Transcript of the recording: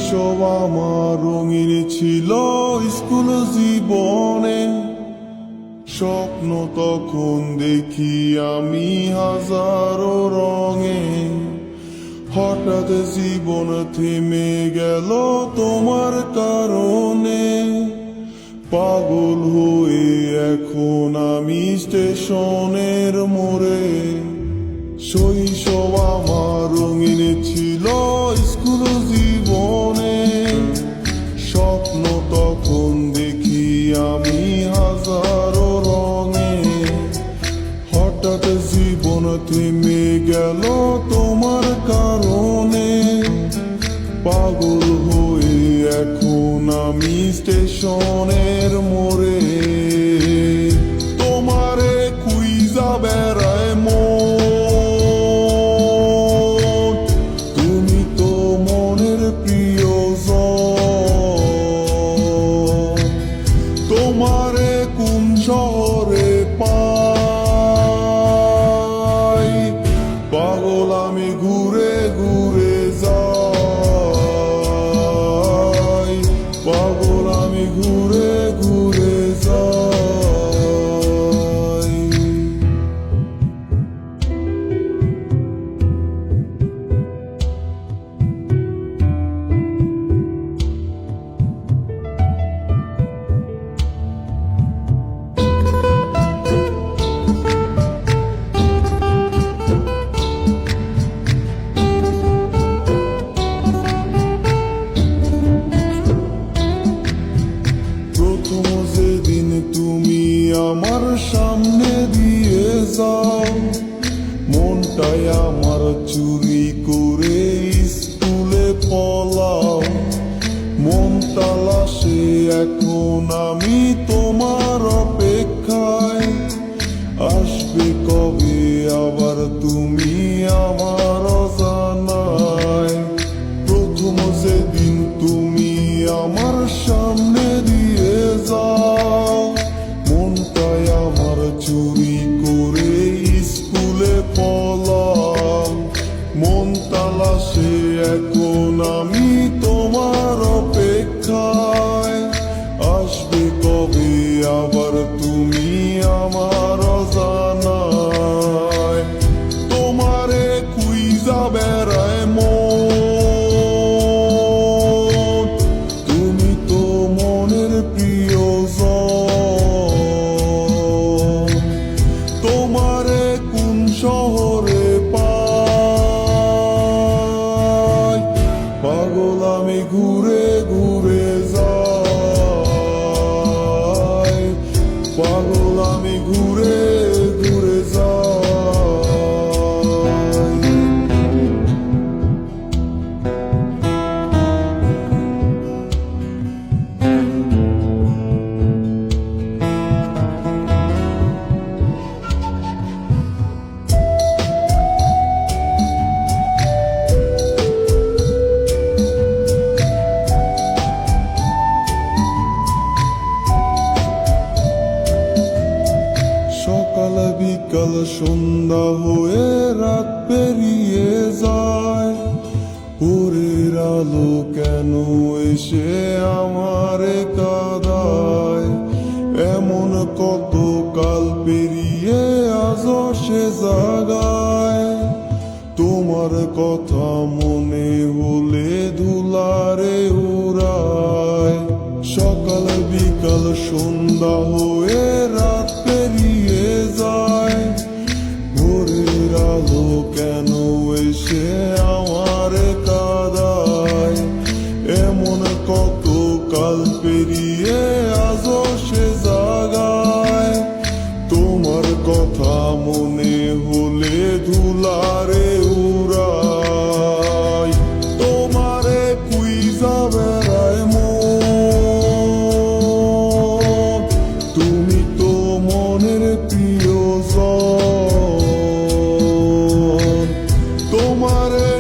শৈশব আমার রঙিন ছিল স্কুল জীবনে, স্বপ্ন তখন দেখি আমি হাজারো রঙে। হঠাৎ জীবন থেমে গেল তোমার কারণে, পাগল হয়ে এখন আমি স্টেশনের মোড়ে। শৈশব আমার রঙিন ছিল স্কুল জীবনে, স্বপ্ন তখন দেখি আমি হাজারো রঙে। হঠাৎ জীবন থেমে গেল তোমার কারণে, পাগল হয়ে এখন আমি স্টেশনের মোড়ে। তোমারে খুঁজা বেড়ায় মন, তুমি তো মনের প্রিয়জন। তোমারে কোন শহরে পাই, পাগল আমি ঘুরে ঘুরে যাই, পাগল আমি ঘুরে ঘুরে যাই। প্রথম যেদিন তুমি আমার সামনে দিয়ে যাও, মনটাই আমার চুরি করে স্কুলে পলাও। মন তালাশে এখন আমি তোমার অপেক্ষায়, আসবে কবে আবার তুমি আমার অজানায়। প্রথম যেদিন তুমি আমার সামনে দিয়ে যাও, মনটাই আমার চুরি করে স্কুলে পলাও। মন তালাশে এখন আমি তোমার অপেক্ষায়, আসবে কবে আবার তুমি আমার অজানায়। তোমারে খুঁজা বেড়ায় মন, তুমি তো মনের প্রিয়জন। তোমারে কোন শহরে পাই, পাগল আমি ঘুরে ঘুরে যাই, পাগল আমি ঘুরে ঘুরে যাই। সকাল বিকাল সন্ধ্যা হয়ে রাত পেরিয়ে যায়, ভোরের আলো কেন এসে আমারে কাঁদায়। এমন কত কাল পেরিয়ে আজ সে জাগায়, তোমার কথা মনে হলে ধুলারে উড়ায়। সকাল বিকাল সন্ধ্যা হয়ে রাত পেরিয়ে যায়, ভোরের আলো কেন এসে আমারে কাঁদায়। এমন কত কাল পেরিয়ে আজ সে জাগায়, তোমার কথা মনে হলে ধুলারে উড়ায়। তোমারে খুঁজা বেড়ায় মন, তুমি তো মনের প্রিয়জন। তোমারে